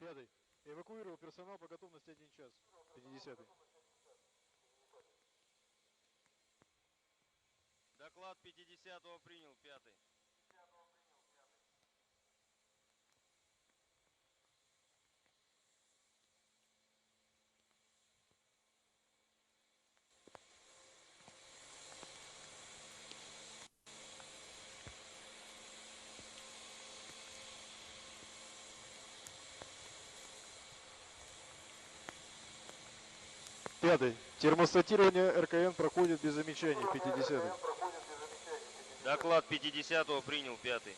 Пятый. Эвакуировал персонал по готовности 1 час. 50-й. Доклад 50-го принял, 5-й. Пятый. Термостатирование РКН проходит без замечаний. 50-й. Доклад 50-го принял, 5-й.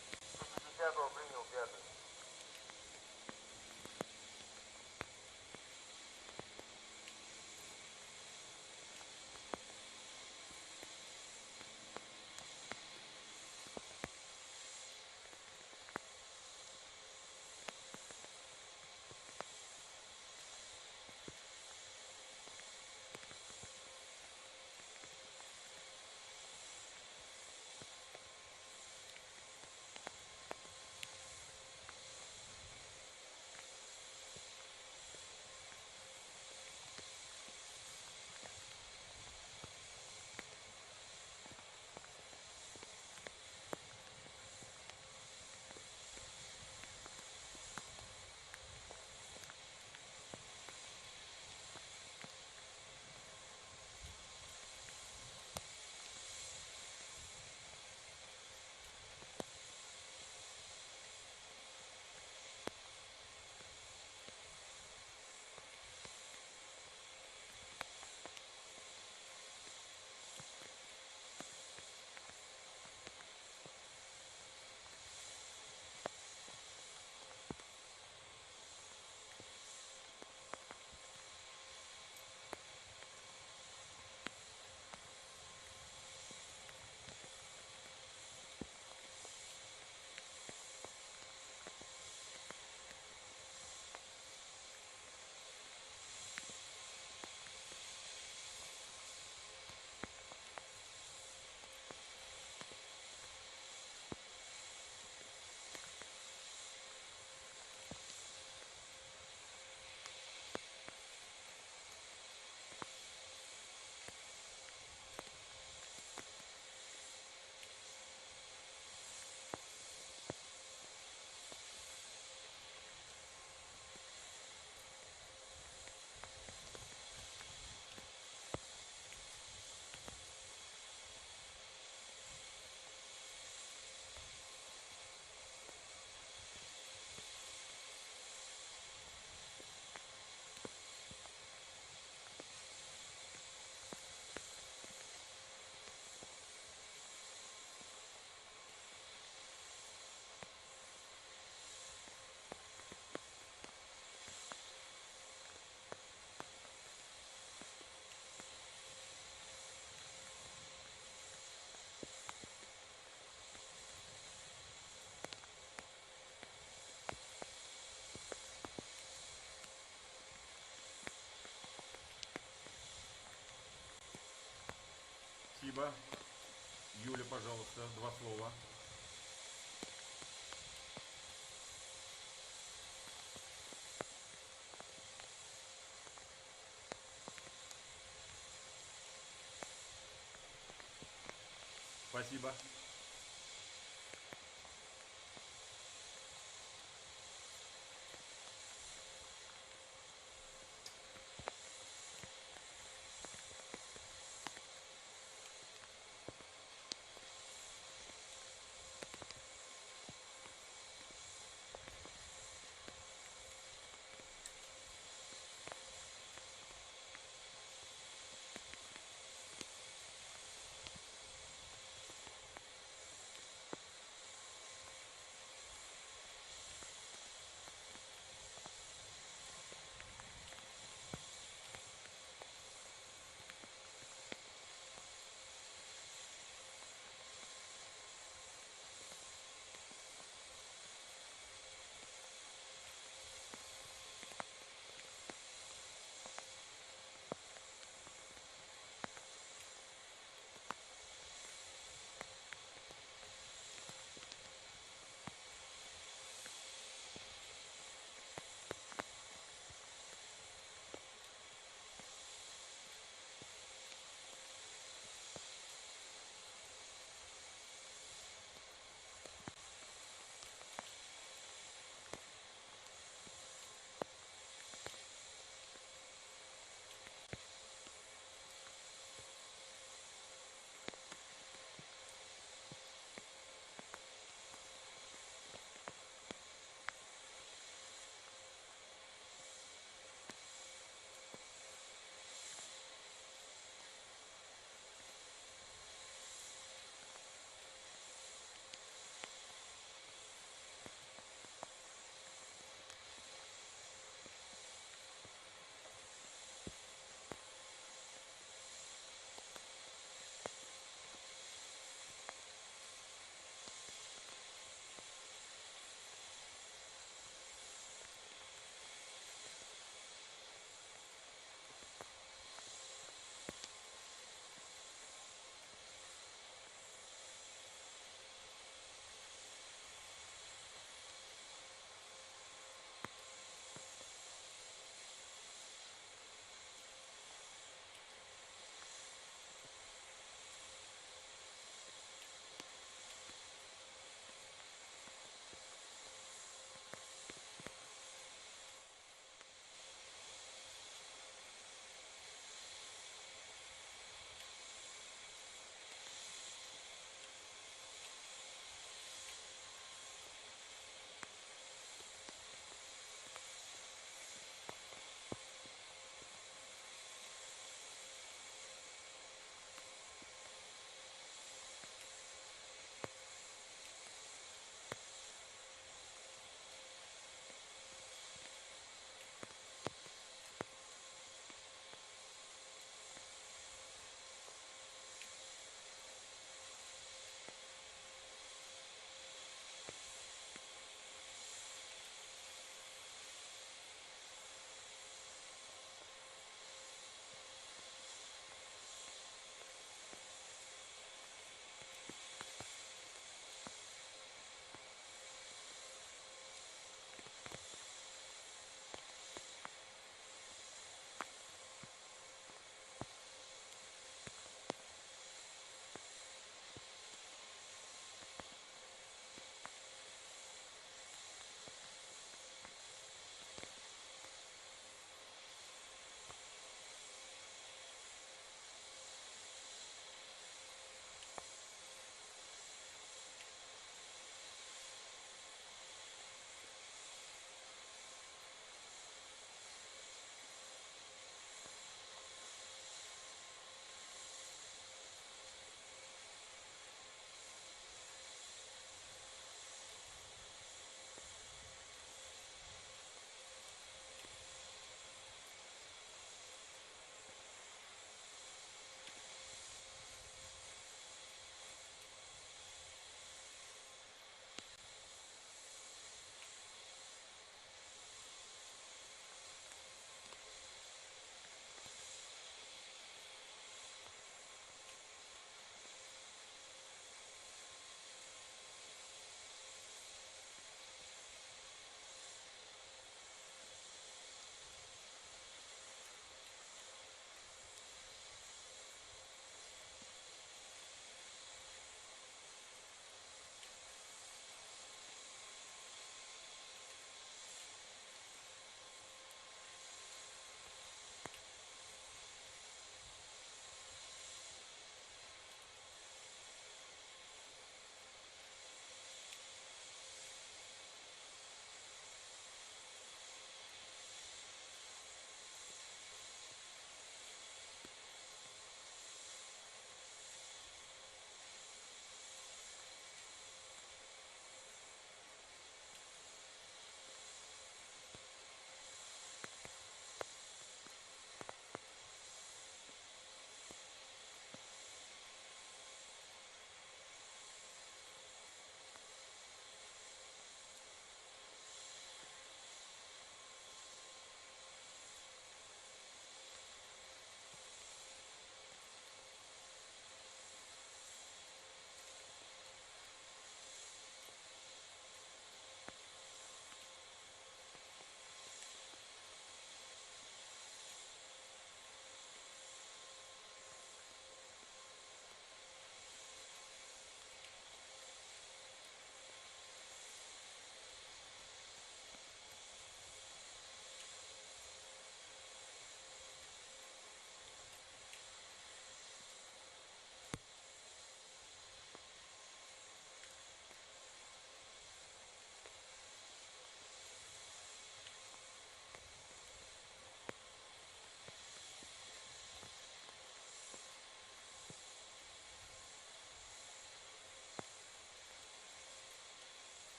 Спасибо. Юля, пожалуйста, 2 слова. Спасибо.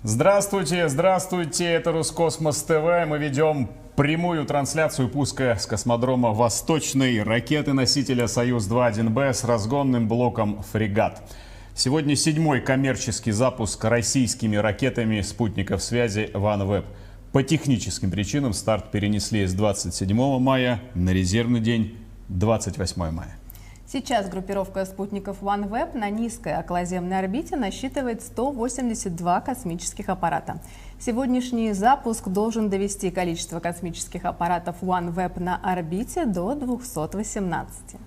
Здравствуйте, здравствуйте, это Роскосмос ТВ. Мы ведем прямую трансляцию пуска с космодрома Восточной ракеты-носителя «Союз-2-1Б» с разгонным блоком «Фрегат». Сегодня 7-й коммерческий запуск российскими ракетами спутников связи OneWeb. По техническим причинам старт перенесли с 27 мая на резервный день 28 мая. Сейчас группировка спутников OneWeb на низкой околоземной орбите насчитывает 182 космических аппарата. Сегодняшний запуск должен довести количество космических аппаратов OneWeb на орбите до 218.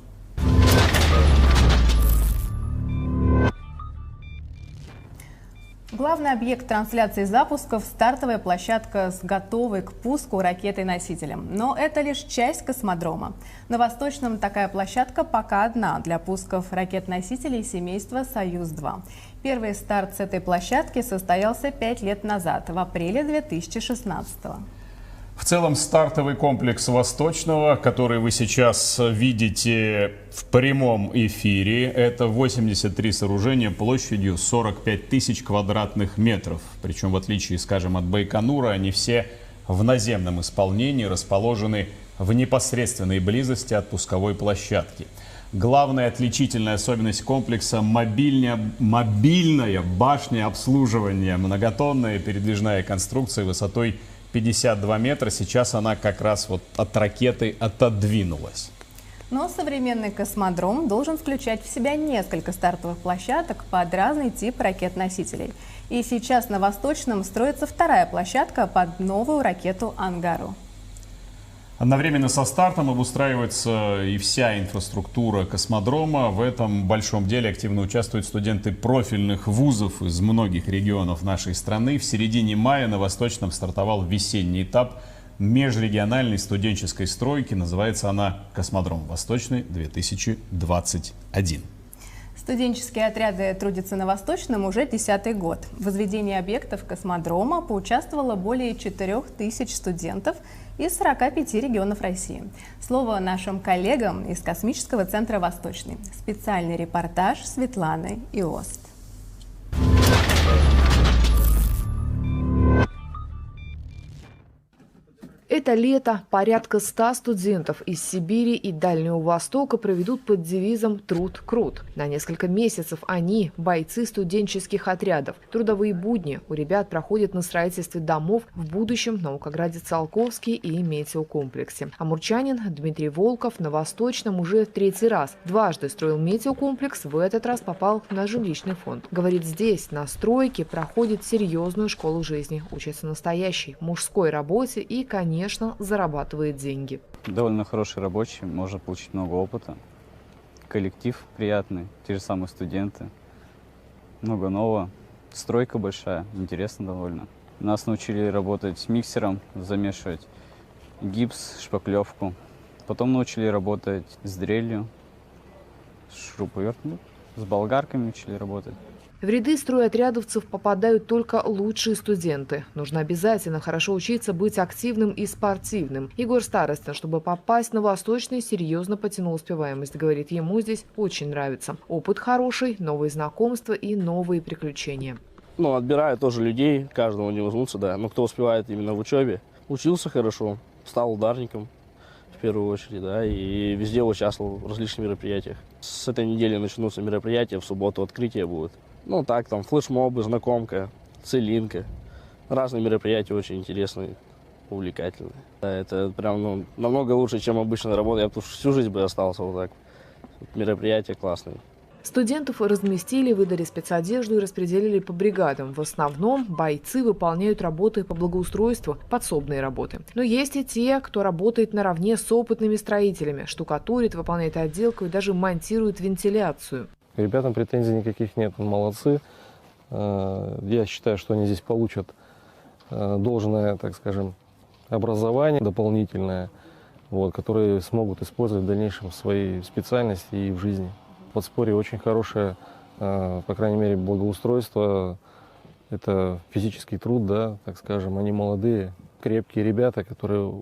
Главный объект трансляции запусков – стартовая площадка с готовой к пуску ракетой-носителем. Но это лишь часть космодрома. На Восточном такая площадка пока одна для пусков ракет-носителей семейства «Союз-2». Первый старт с этой площадки состоялся 5 лет назад, в апреле 2016 года. В целом стартовый комплекс Восточного, который вы сейчас видите в прямом эфире, это 83 сооружения площадью 45 тысяч квадратных метров. Причем в отличие, скажем, от Байконура, они все в наземном исполнении расположены в непосредственной близости от пусковой площадки. Главная отличительная особенность комплекса – мобильная башня обслуживания, многотонная передвижная конструкция высотой 52 метра. Сейчас она как раз вот от ракеты отодвинулась. Но современный космодром должен включать в себя несколько стартовых площадок под разный тип ракет-носителей. И сейчас на Восточном строится вторая площадка под новую ракету «Ангару». Одновременно со стартом обустраивается и вся инфраструктура космодрома. В этом большом деле активно участвуют студенты профильных вузов из многих регионов нашей страны. В середине мая на Восточном стартовал весенний этап межрегиональной студенческой стройки. Называется она «Космодром Восточный-2021». Студенческие отряды трудятся на Восточном уже 10-й год. В возведении объектов космодрома поучаствовало более 4000 студентов из 45 регионов России. Слово нашим коллегам из Космического центра «Восточный». Специальный репортаж Светланы Иост. Это лето порядка 100 студентов из Сибири и Дальнего Востока проведут под девизом «Труд крут». На несколько месяцев они – бойцы студенческих отрядов. Трудовые будни у ребят проходят на строительстве домов в будущем Наукограде-Циолковске и метеокомплексе. Амурчанин Дмитрий Волков на Восточном уже в 3-й раз. Дважды строил метеокомплекс, в этот раз попал на жилищный фонд. Говорит, здесь, на стройке, проходит серьезную школу жизни. Учится настоящей мужской работе и, конечно, зарабатывает деньги. Довольно хороший рабочий, можно получить много опыта. Коллектив приятный, те же самые студенты. Много нового. Стройка большая, интересно довольно. Нас научили работать с миксером, замешивать гипс, шпаклевку. Потом научили работать с дрелью, с шуруповертом, с болгарками учили работать. В ряды стройотрядовцев попадают только лучшие студенты. Нужно обязательно хорошо учиться быть активным и спортивным. Егор Старостин, чтобы попасть на Восточный, серьезно потянул успеваемость. Говорит, ему здесь очень нравится. Опыт хороший, новые знакомства и новые приключения. Отбирают тоже людей, каждого не возьмутся, да. Но кто успевает именно в учебе, учился хорошо, стал ударником в первую очередь, да, и везде участвовал в различных мероприятиях. С этой недели начнутся мероприятия, в субботу открытие будет. Там флешмобы, знакомка, целинка. Разные мероприятия очень интересные, увлекательные. Да, это прям намного лучше, чем обычная работа. Я бы всю жизнь бы остался вот так. Мероприятия классные. Студентов разместили, выдали спецодежду и распределили по бригадам. В основном бойцы выполняют работы по благоустройству, подсобные работы. Но есть и те, кто работает наравне с опытными строителями, штукатурит, выполняет отделку и даже монтирует вентиляцию. К ребятам претензий никаких нет, молодцы. Я считаю, что они здесь получат должное, так скажем, образование дополнительное, которое смогут использовать в дальнейшем в своей специальности и в жизни. В подспорье очень хорошее, по крайней мере, благоустройство. Это физический труд, да, так скажем. Они молодые, крепкие ребята, которые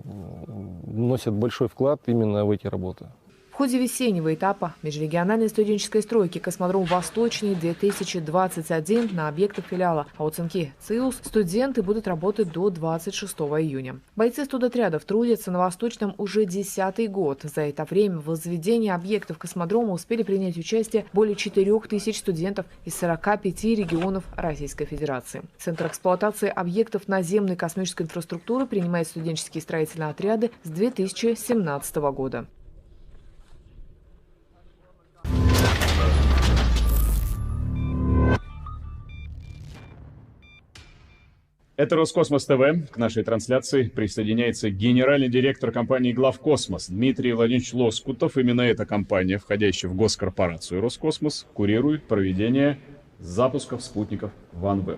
вносят большой вклад именно в эти работы. В В ходе весеннего этапа межрегиональной студенческой стройки космодром «Восточный-2021» на объектах филиала оценки ЦИУС студенты будут работать до 26 июня. Бойцы студотрядов трудятся на Восточном уже 10-й год. За это время в возведении объектов космодрома успели принять участие более 4000 студентов из 45 регионов Российской Федерации. Центр эксплуатации объектов наземной космической инфраструктуры принимает студенческие строительные отряды с 2017 года. Это Роскосмос ТВ. К нашей трансляции присоединяется генеральный директор компании «Главкосмос» Дмитрий Владимирович Лоскутов. Именно эта компания, входящая в госкорпорацию «Роскосмос», курирует проведение запусков спутников OneWeb.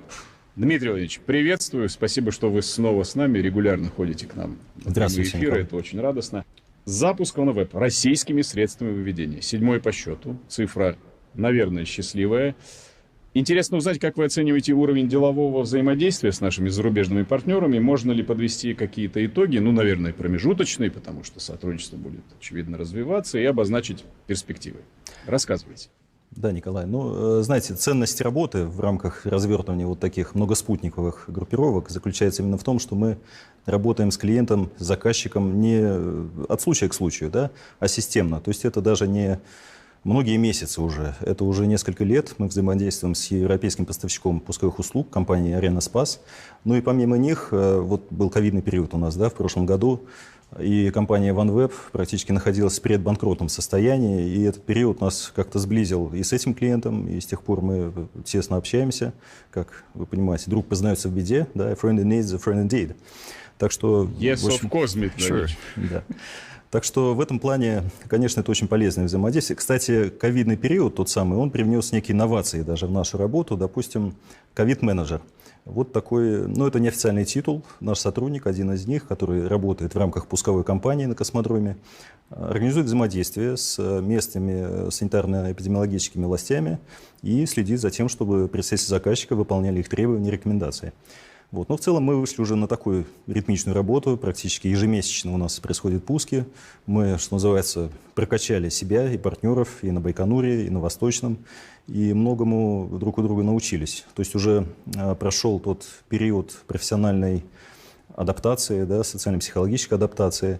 Дмитрий Владимирович, приветствую. Спасибо, что вы снова с нами, регулярно ходите к нам в прямые эфиры. Это очень радостно. Запуск OneWeb российскими средствами выведения. 7-й по счету. Цифра, наверное, счастливая. Интересно узнать, как вы оцениваете уровень делового взаимодействия с нашими зарубежными партнерами. Можно ли подвести какие-то итоги, ну, наверное, промежуточные, потому что сотрудничество будет, очевидно, развиваться, и обозначить перспективы. Рассказывайте. Да, Николай, ну, знаете, ценность работы в рамках развертывания вот таких многоспутниковых группировок заключается именно в том, что мы работаем с клиентом, с заказчиком не от случая к случаю, да, а системно. То есть это даже не многие месяцы уже, это уже несколько лет мы взаимодействуем с европейским поставщиком пусковых услуг, компанией Arianespace. Ну и помимо них, вот был ковидный период у нас, да, в прошлом году, и компания OneWeb практически находилась в предбанкротном состоянии, и этот период нас как-то сблизил и с этим клиентом, и с тех пор мы тесно общаемся. Как вы понимаете, друг познается в беде, да, a friend in need is a friend indeed. Так что... Yes, of course, Dmitry. Да. Так что в этом плане, конечно, это очень полезное взаимодействие. Кстати, ковидный период, тот самый, он привнес некие инновации даже в нашу работу. Допустим, ковид-менеджер. Вот такой, ну это неофициальный титул. Наш сотрудник, один из них, который работает в рамках пусковой кампании на космодроме, организует взаимодействие с местными санитарно-эпидемиологическими властями и следит за тем, чтобы представители заказчика выполняли их требования и рекомендации. Вот. Но в целом мы вышли уже на такую ритмичную работу, практически ежемесячно у нас происходят пуски. Мы, что называется, прокачали себя и партнеров и на Байконуре, и на Восточном, и многому друг у друга научились. То есть уже прошел тот период профессиональной адаптации, да, социально-психологической адаптации.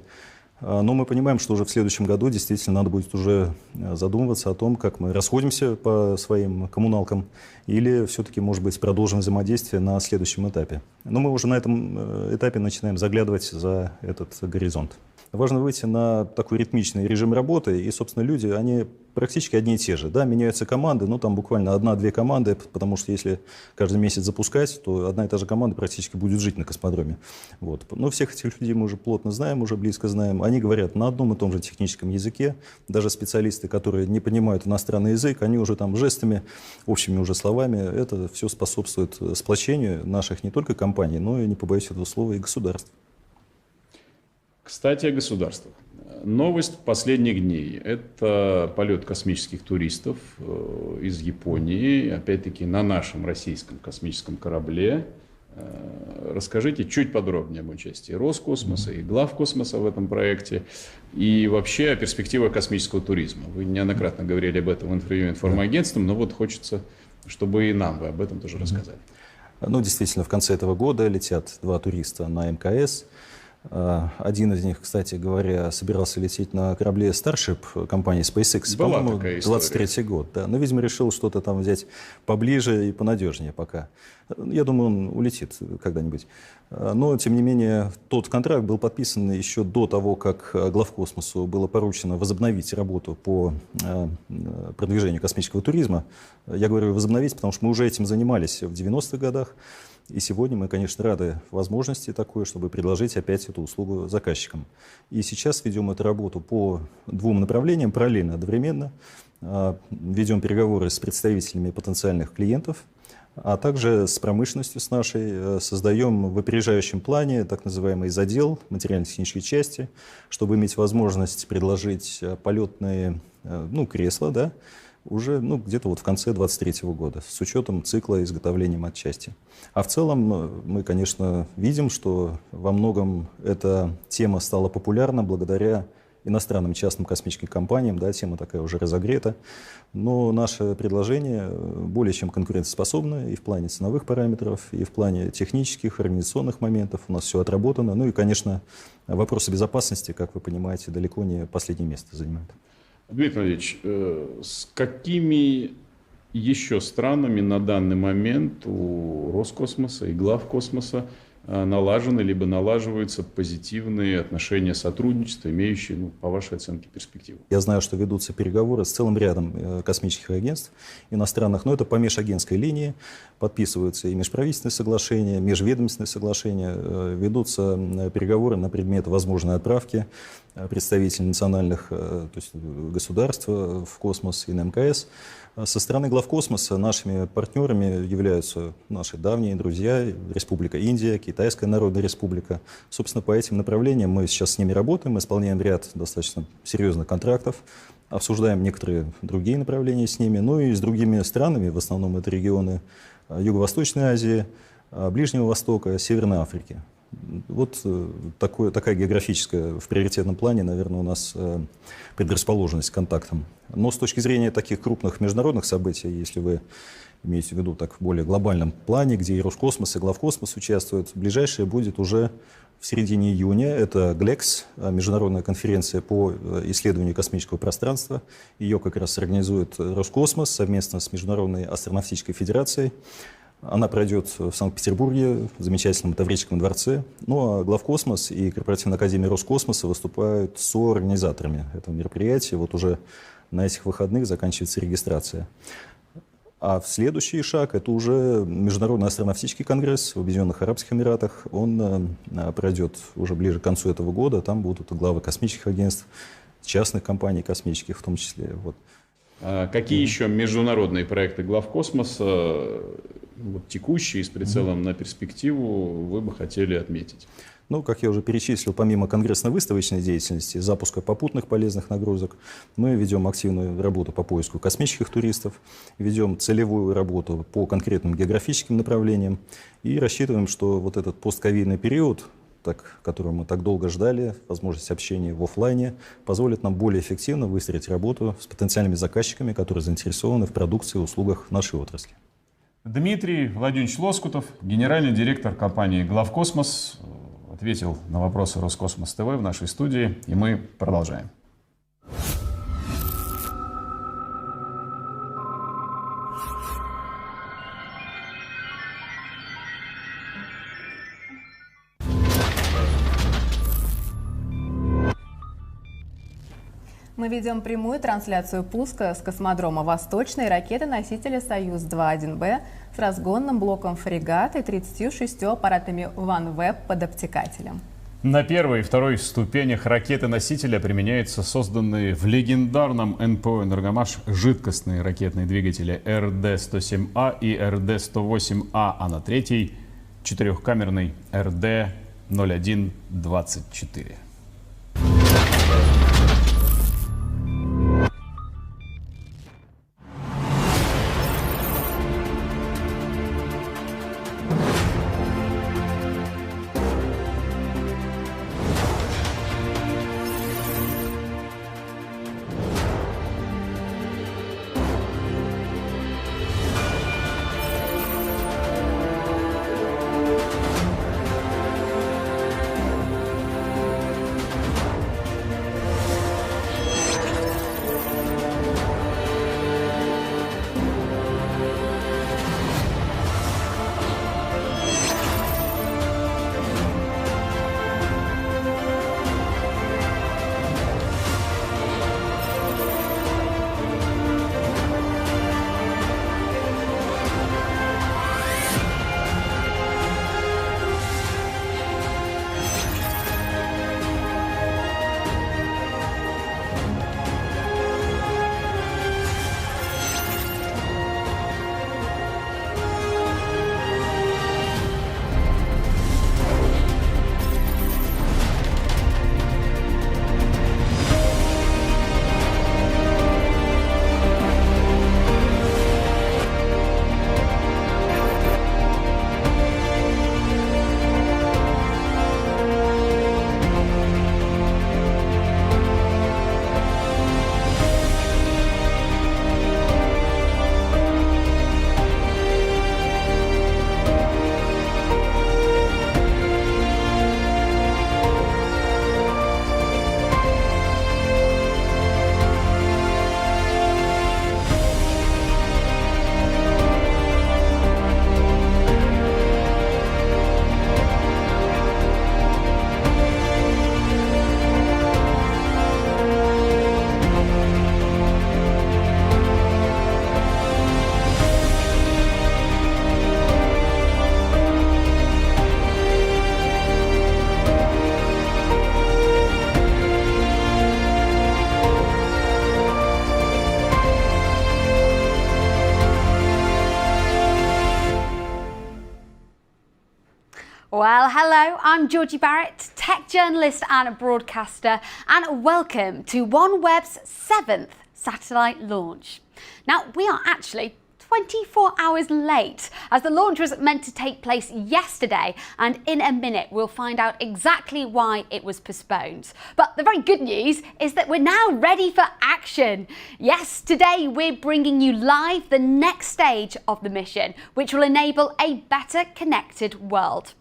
Но мы понимаем, что уже в следующем году действительно надо будет уже задумываться о том, как мы расходимся по своим коммуналкам или все-таки, может быть, продолжим взаимодействие на следующем этапе. Но мы уже на этом этапе начинаем заглядывать за этот горизонт. Важно выйти на такой ритмичный режим работы, и, собственно, люди, они практически одни и те же. Да, меняются команды, но там буквально 1-2 команды, потому что если каждый месяц запускать, то одна и та же команда практически будет жить на космодроме. Вот. Но всех этих людей мы уже плотно знаем, уже близко знаем. Они говорят на одном и том же техническом языке. Даже специалисты, которые не понимают иностранный язык, они уже там жестами, общими уже словами, это все способствует сплочению наших не только компаний, но и, не побоюсь этого слова, и государств. Кстати, о государствах. Новость последних дней – это полет космических туристов из Японии, опять-таки на нашем российском космическом корабле. Расскажите чуть подробнее об участии Роскосмоса и Главкосмоса в этом проекте и вообще о перспективах космического туризма. Вы неоднократно говорили об этом в интервью информагентствам, но вот хочется, чтобы и нам вы об этом тоже рассказали. Ну, действительно, в конце этого года летят 2 туриста на МКС. Один из них, кстати говоря, собирался лететь на корабле Starship компании SpaceX, по-моему, 23-й год. Да. Но, видимо, решил что-то там взять поближе и понадежнее пока. Я думаю, он улетит когда-нибудь. Но, тем не менее, тот контракт был подписан еще до того, как Главкосмосу было поручено возобновить работу по продвижению космического туризма. Я говорю возобновить, потому что мы уже этим занимались в 90-х годах. И сегодня мы, конечно, рады возможности такой, чтобы предложить опять эту услугу заказчикам. И сейчас ведем эту работу по 2 направлениям, параллельно, одновременно. Ведем переговоры с представителями потенциальных клиентов, а также с промышленностью с нашей. Создаем в опережающем плане так называемый задел материально-технической части, чтобы иметь возможность предложить полетные кресла, да, уже где-то вот в конце 2023 года, с учетом цикла изготовления матчасти. А в целом мы, конечно, видим, что во многом эта тема стала популярна благодаря иностранным частным космическим компаниям, да, тема такая уже разогрета. Но наше предложение более чем конкурентоспособно и в плане ценовых параметров, и в плане технических, организационных моментов. У нас все отработано. Ну и, конечно, вопросы безопасности, как вы понимаете, далеко не последнее место занимают. Дмитрий Валерьевич, с какими еще странами на данный момент у Роскосмоса и глав космоса налажены либо налаживаются позитивные отношения сотрудничества, имеющие, по вашей оценке, перспективу? Я знаю, что ведутся переговоры с целым рядом космических агентств иностранных, но это по межагентской линии. Подписываются и межправительственные соглашения, межведомственные соглашения. Ведутся переговоры на предмет возможной отправки представителей национальных, то есть государств в космос и на МКС. Со стороны главкосмоса нашими партнерами являются наши давние друзья, Республика Индия, Китайская Народная Республика. Собственно, по этим направлениям мы сейчас с ними работаем, исполняем ряд достаточно серьезных контрактов, обсуждаем некоторые другие направления с ними, ну и с другими странами, в основном это регионы Юго-Восточной Азии, Ближнего Востока, Северной Африки. Вот такая географическая в приоритетном плане, наверное, у нас предрасположенность к контактам. Но с точки зрения таких крупных международных событий, если вы имеете в виду так в более глобальном плане, где и Роскосмос, и главкосмос участвуют, ближайшее будет уже в середине июня. Это ГЛЭКС, международная конференция по исследованию космического пространства. Ее как раз организует Роскосмос совместно с Международной астронавтической федерацией. Она пройдет в Санкт-Петербурге, в замечательном Таврическом дворце. Ну а главкосмос и Корпоративная академия Роскосмоса выступают соорганизаторами этого мероприятия. Вот уже на этих выходных заканчивается регистрация. А следующий шаг – это уже Международный астронавтический конгресс в Объединенных Арабских Эмиратах. Он пройдет уже ближе к концу этого года. Там будут главы космических агентств, частных компаний космических в том числе. Вот. Какие еще международные проекты главкосмоса, текущие, с прицелом на перспективу, вы бы хотели отметить? Ну, как я уже перечислил, помимо конгрессно-выставочной деятельности, запуска попутных полезных нагрузок, мы ведем активную работу по поиску космических туристов, ведем целевую работу по конкретным географическим направлениям и рассчитываем, что вот этот постковидный период, которого мы так долго ждали, возможность общения в офлайне, позволит нам более эффективно выстроить работу с потенциальными заказчиками, которые заинтересованы в продукции и услугах нашей отрасли. Дмитрий Владимирович Лоскутов, генеральный директор компании «Главкосмос», ответил на вопросы Роскосмос ТВ в нашей студии, и мы продолжаем. Мы ведем прямую трансляцию пуска с космодрома «Восточной» ракеты-носителя «Союз-2.1Б» с разгонным блоком «Фрегат» и 36 аппаратами OneWeb под обтекателем. На первой и второй ступенях ракеты-носителя применяются созданные в легендарном НПО «Энергомаш» жидкостные ракетные двигатели РД-107А и РД-108А, а на третьей – четырехкамерный РД-0124. Well, hello, I'm Georgie Barrett, tech journalist and broadcaster, and welcome to OneWeb's 7th satellite launch. Now, we are actually 24 hours late, as the launch was meant to take place yesterday, and in a minute we'll find out exactly why it was postponed. But the very good news is that we're now ready for action. Yes, today we're bringing you live the next stage of the mission, which will enable a better connected world.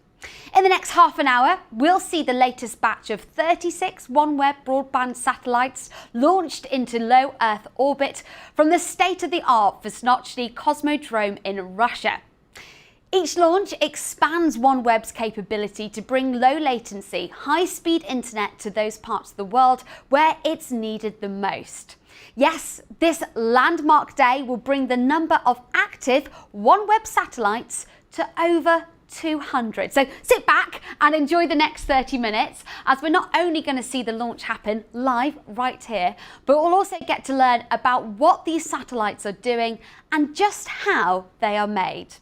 In the next half an hour, we'll see the latest batch of 36 OneWeb broadband satellites launched into low Earth orbit from the state-of-the-art Roscosmos Cosmodrome in Russia. Each launch expands OneWeb's capability to bring low-latency, high-speed internet to those parts of the world where it's needed the most. Yes, this landmark day will bring the number of active OneWeb satellites to over 200. So sit back and enjoy the next 30 minutes, as we're not only going to see the launch happen live right here, but we'll also get to learn about what these satellites are doing and just how they are made.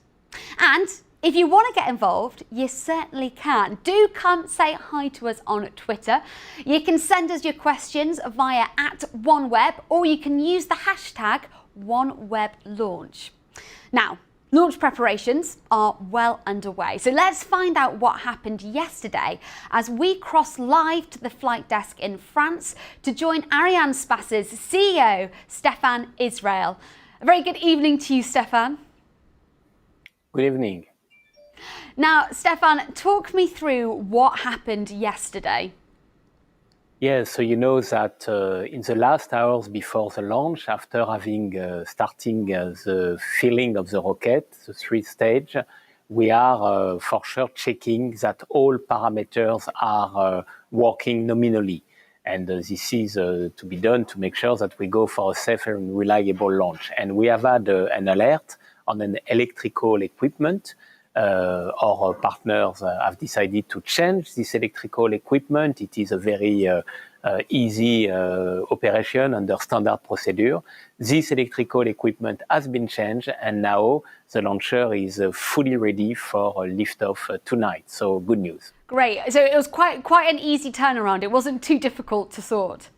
And if you want to get involved, you certainly can. Do come say hi to us on Twitter. You can send us your questions via @OneWeb, or you can use the hashtag OneWebLaunch. Now, launch preparations are well underway, so let's find out what happened yesterday as we cross live to the flight desk in France to join Arianespace's CEO, Stefan Israel. A very good evening to you, Stefan. Good evening. Now, Stefan, talk me through what happened yesterday. Yes, so you know that in the last hours before the launch, after having starting the filling of the rocket, the 3 stage, we are for sure checking that all parameters are working nominally. And this is to be done to make sure that we go for a safe and reliable launch. And we have had an alert on an electrical equipment. Our partners have decided to change this electrical equipment. It is a very easy operation under standard procedure. This electrical equipment has been changed, and now the launcher is fully ready for liftoff tonight. So good news. Great. So it was quite an easy turnaround. It wasn't too difficult to sort.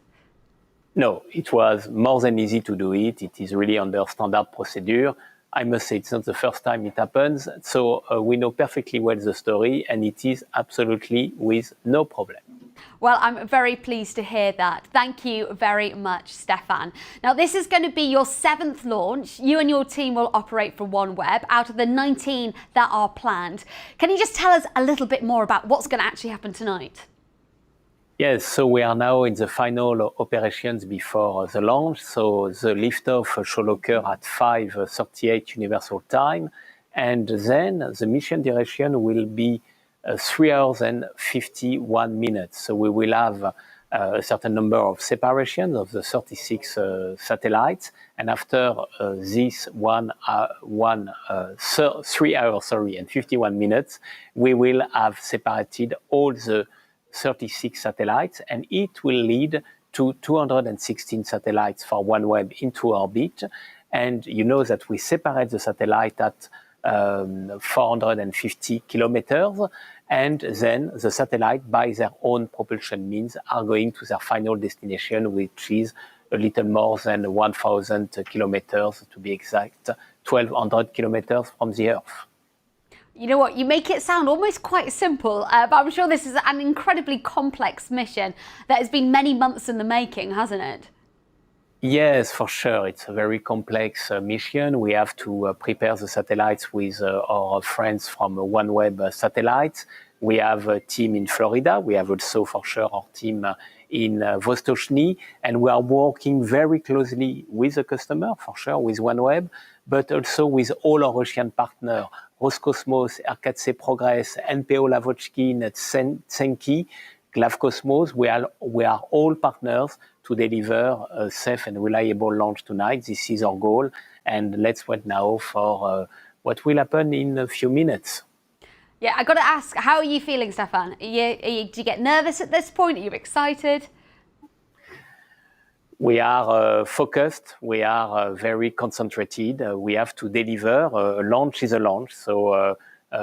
No, it was more than easy to do it. It is really under standard procedure. I must say it's not the first time it happens, so we know perfectly well the story, and it is absolutely with no problem. Well, I'm very pleased to hear that. Thank you very much, Stefan. Now, this is going to be your 7th launch. You and your team will operate for OneWeb out of the 19 that are planned. Can you just tell us a little bit more about what's going to actually happen tonight? Yes, so we are now in the final operations before the launch. So the liftoff shall occur at 5:38 Universal Time. And then the mission duration will be 3 hours and 51 minutes. So we will have a certain number of separations of the 36 satellites. And after this 3 hours and 51 minutes, we will have separated all the 36 satellites, and it will lead to 216 satellites for OneWeb into orbit. And you know that we separate the satellite at 450 kilometers, and then the satellite, by their own propulsion means, are going to their final destination, which is a little more than 1,000 kilometers, to be exact, 1,200 kilometers from the Earth. You know what, you make it sound almost quite simple, but I'm sure this is an incredibly complex mission that has been many months in the making, hasn't it? Yes, for sure. It's a very complex mission. We have to prepare the satellites with our friends from OneWeb Satellites. We have a team in Florida. We have also, for sure, our team in Roscosmos, and we are working very closely with the customer, for sure, with OneWeb, but also with all our Russian partners, Roscosmos, RKC Progress, NPO Lavochkin, Tsenki, Glavcosmos. We are all partners to deliver a safe and reliable launch tonight. This is our goal, and let's wait now for what will happen in a few minutes. Yeah, I got to ask, how are you feeling, Stefan? Do you get nervous at this point? Are you excited? We are focused. We are very concentrated. We have to deliver. A launch is a launch. So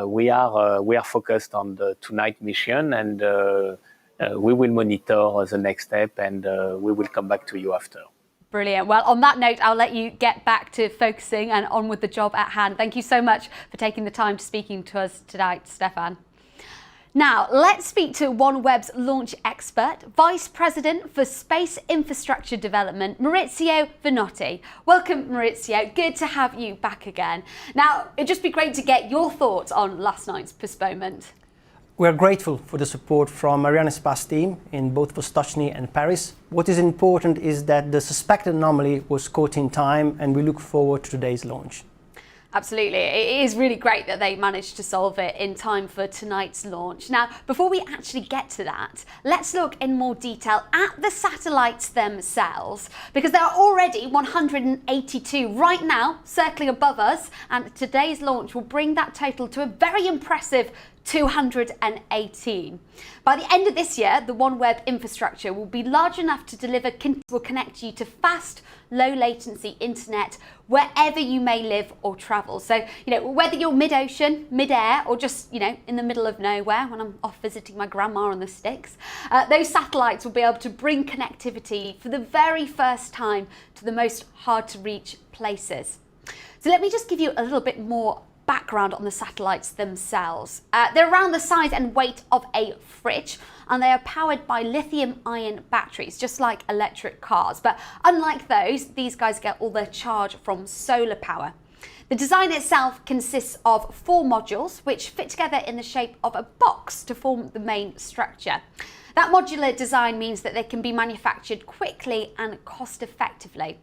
we are focused on the tonight mission, and we will monitor the next step, and we will come back to you after. Brilliant. Well, on that note, I'll let you get back to focusing and on with the job at hand. Thank you so much for taking the time to speaking to us tonight, Stefan. Now, let's speak to OneWeb's launch expert, Vice President for Space Infrastructure Development, Maurizio Vinotti. Welcome, Maurizio. Good to have you back again. Now, it'd just be great to get your thoughts on last night's postponement. We are grateful for the support from Arianespace team in both Vostochny and Paris. What is important is that the suspected anomaly was caught in time, and we look forward to today's launch. Absolutely. It is really great that they managed to solve it in time for tonight's launch. Now, before we actually get to that, let's look in more detail at the satellites themselves, because there are already 182 right now circling above us, and today's launch will bring that total to a very impressive 218. By the end of this year, the OneWeb infrastructure will be large enough to will connect you to fast, low latency internet wherever you may live or travel. So, whether you're mid-ocean, mid-air, or just, in the middle of nowhere when I'm off visiting my grandma on the sticks, those satellites will be able to bring connectivity for the very first time to the most hard to reach places. So let me just give you a little bit more background on the satellites themselves. They're around the size and weight of a fridge, and they are powered by lithium-ion batteries, just like electric cars. But unlike those, these guys get all their charge from solar power. The design itself consists of 4 modules, which fit together in the shape of a box to form the main structure. That modular design means that they can be manufactured quickly and cost-effectively.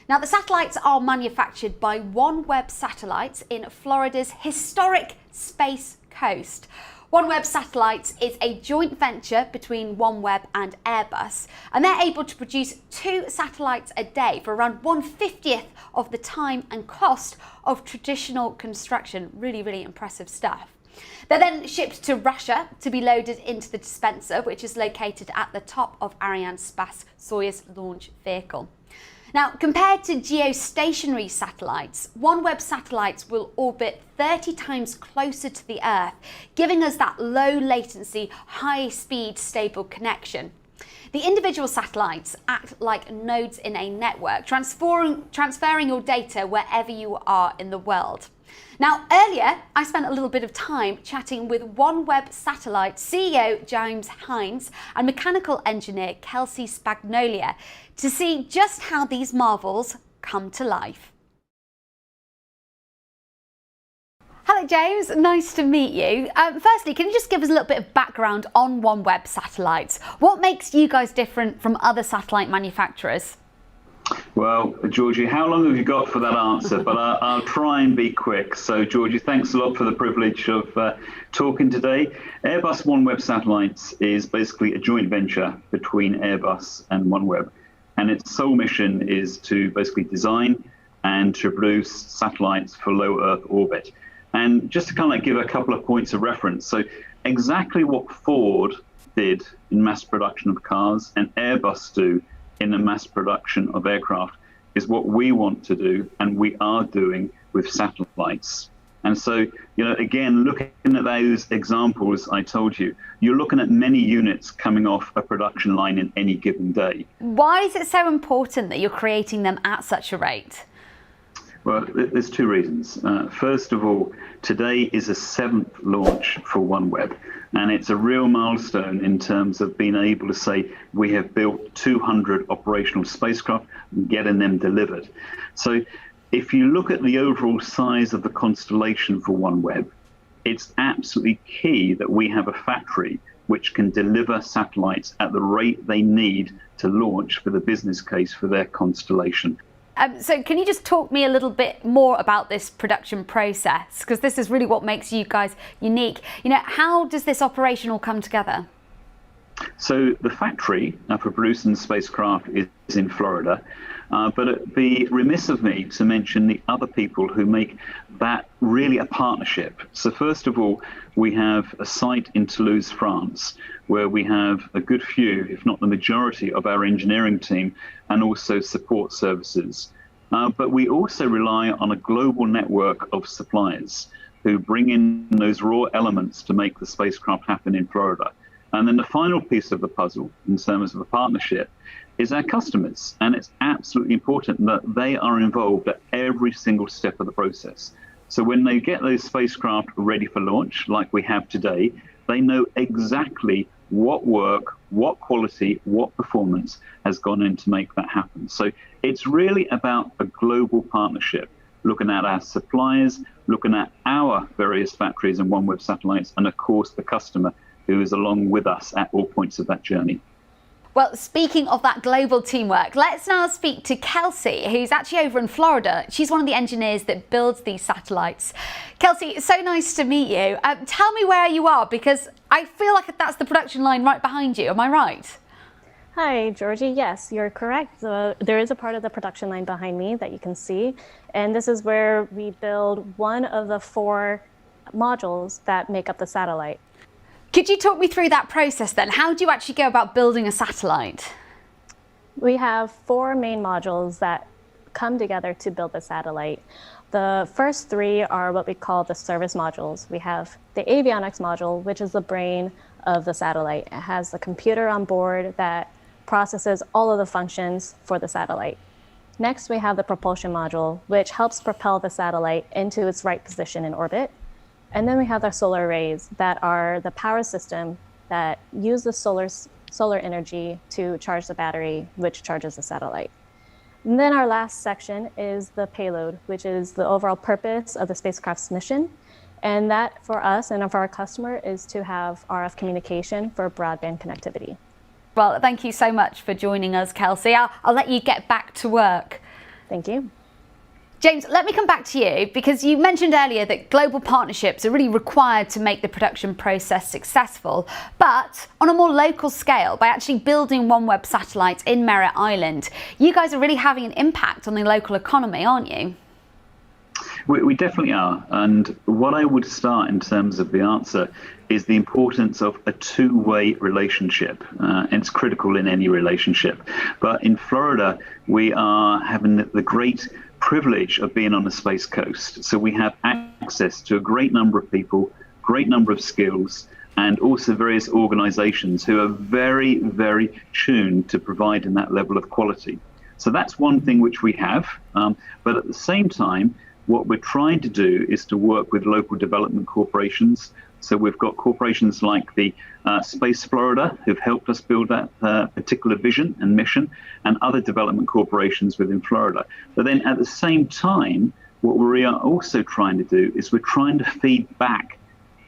Now, the satellites are manufactured by OneWeb Satellites in Florida's historic Space Coast. OneWeb Satellites is a joint venture between OneWeb and Airbus, and they're able to produce 2 satellites a day for around 1/50th of the time and cost of traditional construction. Really, really impressive stuff. They're then shipped to Russia to be loaded into the dispenser, which is located at the top of Arianespace Soyuz launch vehicle. Now, compared to geostationary satellites, OneWeb satellites will orbit 30 times closer to the Earth, giving us that low latency, high speed, stable connection. The individual satellites act like nodes in a network, transferring your data wherever you are in the world. Now, earlier, I spent a little bit of time chatting with OneWeb Satellite CEO James Hines and mechanical engineer Kelsey Spagnolia to see just how these marvels come to life. Hello James, nice to meet you. Firstly, can you just give us a little bit of background on OneWeb Satellites? What makes you guys different from other satellite manufacturers? Well, Georgie, how long have you got for that answer? But I'll try and be quick. So, Georgie, thanks a lot for the privilege of talking today. Airbus OneWeb Satellites is basically a joint venture between Airbus and OneWeb. And its sole mission is to basically design and to produce satellites for low Earth orbit. And just to kind of give a couple of points of reference. So exactly what Ford did in mass production of cars and Airbus do in the mass production of aircraft is what we want to do, and we are doing with satellites. And so, again, looking at those examples I told you, you're looking at many units coming off a production line in any given day. Why is it so important that you're creating them at such a rate? Well, there's 2 reasons. First of all, today is a 7th launch for OneWeb, and it's a real milestone in terms of being able to say we have built 200 operational spacecraft and getting them delivered. So if you look at the overall size of the constellation for OneWeb, it's absolutely key that we have a factory which can deliver satellites at the rate they need to launch for the business case for their constellation. So can you just talk me a little bit more about this production process? Because this is really what makes you guys unique. How does this operation all come together? So the factory for producing spacecraft is in Florida, but it'd be remiss of me to mention the other people who make that really a partnership. So first of all, we have a site in Toulouse, France, where we have a good few, if not the majority, of our engineering team and also support services. But we also rely on a global network of suppliers. who bring in those raw elements to make the spacecraft happen in Florida. And then the final piece of the puzzle in terms of the partnership is our customers. And it's absolutely important that they are involved at every single step of the process. So when they get those spacecraft ready for launch, like we have today, they know exactly what work, what quality, what performance has gone in to make that happen. So it's really about a global partnership, looking at our suppliers, looking at our various factories and OneWeb satellites, and of course the customer who is along with us at all points of that journey. Well, speaking of that global teamwork, let's now speak to Kelsey, who's actually over in Florida. She's one of the engineers that builds these satellites. Kelsey, it's so nice to meet you. Tell me where you are, because I feel like that's the production line right behind you. Am I right? Hi, Georgie. Yes, you're correct. There is a part of the production line behind me that you can see. And this is where we build one of the 4 modules that make up the satellite. Could you talk me through that process then? How do you actually go about building a satellite? We have 4 main modules that come together to build the satellite. The first 3 are what we call the service modules. We have the avionics module, which is the brain of the satellite. It has the computer on board that processes all of the functions for the satellite. Next, we have the propulsion module, which helps propel the satellite into its right position in orbit. And then we have our solar arrays that are the power system that use the solar energy to charge the battery, which charges the satellite. And then our last section is the payload, which is the overall purpose of the spacecraft's mission. And that for us and for our customer is to have RF communication for broadband connectivity. Well, thank you so much for joining us, Kelsey. I'll let you get back to work. Thank you. James, let me come back to you, because you mentioned earlier that global partnerships are really required to make the production process successful, but on a more local scale, by actually building OneWeb satellites in Merritt Island, you guys are really having an impact on the local economy, aren't you? We definitely are. And what I would start in terms of the answer is the importance of a two-way relationship. And it's critical in any relationship. But in Florida, we are having the great privilege of being on the Space Coast. So we have access to a great number of people, great number of skills, and also various organizations who are very, very tuned to providing that level of quality. So that's one thing which we have. But at the same time, what we're trying to do is to work with local development corporations. So we've got corporations like the Space Florida, who've helped us build that particular vision and mission, and other development corporations within Florida. But then at the same time, what we are also trying to do is we're trying to feed back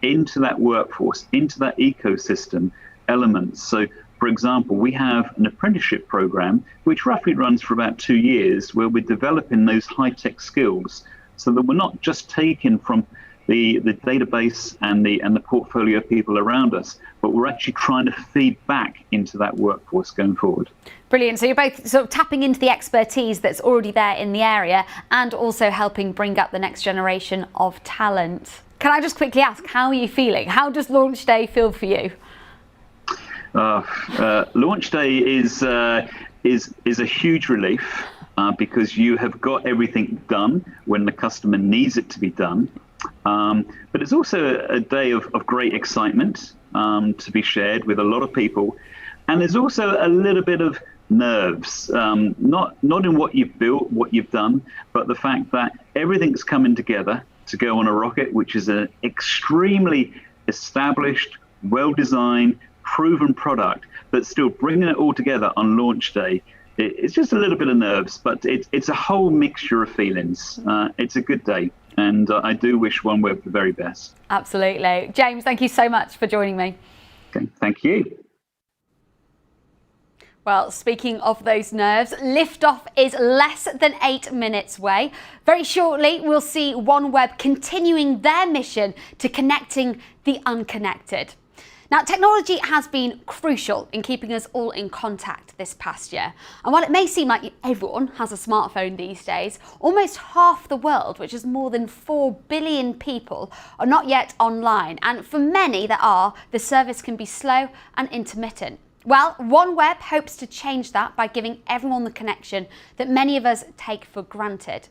into that workforce, into that ecosystem elements. So, for example, we have an apprenticeship program, which roughly runs for about 2 years, where we're developing those high-tech skills so that we're not just taking from the database and the portfolio of people around us, but we're actually trying to feed back into that workforce going forward. Brilliant. So you're both sort of tapping into the expertise that's already there in the area and also helping bring up the next generation of talent. Can I just quickly ask, how are you feeling? How does launch day feel for you? Launch day is a huge relief because you have got everything done when the customer needs it to be done. But it's also a day of great excitement to be shared with a lot of people. And there's also a little bit of nerves, not in what you've built, what you've done, but the fact that everything's coming together to go on a rocket, which is an extremely established, well-designed, proven product, but still bringing it all together on launch day. It's just a little bit of nerves, but it's a whole mixture of feelings. It's a good day. And I do wish OneWeb the very best. Absolutely. James, thank you so much for joining me. Okay, thank you. Well, speaking of those nerves, liftoff is less than 8 minutes away. Very shortly, we'll see OneWeb continuing their mission to connecting the unconnected. Now, technology has been crucial in keeping us all in contact this past year. And while it may seem like everyone has a smartphone these days, almost half the world, which is more than 4 billion people, are not yet online. And for many that are, the service can be slow and intermittent. Well, OneWeb hopes to change that by giving everyone the connection that many of us take for granted.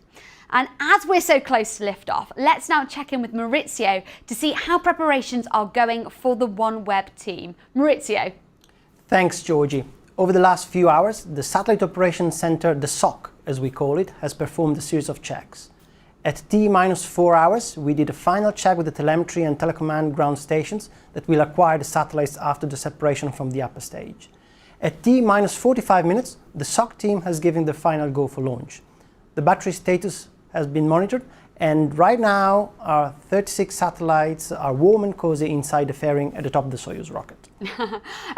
And as we're so close to liftoff, let's now check in with Maurizio to see how preparations are going for the OneWeb team. Maurizio. Thanks, Georgie. Over the last few hours, the Satellite Operations Center, the SOC as we call it, has performed a series of checks. At T-4 hours, we did a final check with the telemetry and telecommand ground stations that will acquire the satellites after the separation from the upper stage. At T-45 minutes, the SOC team has given the final go for launch. The battery status has been monitored, and right now our 36 satellites are warm and cozy inside the fairing at the top of the Soyuz rocket.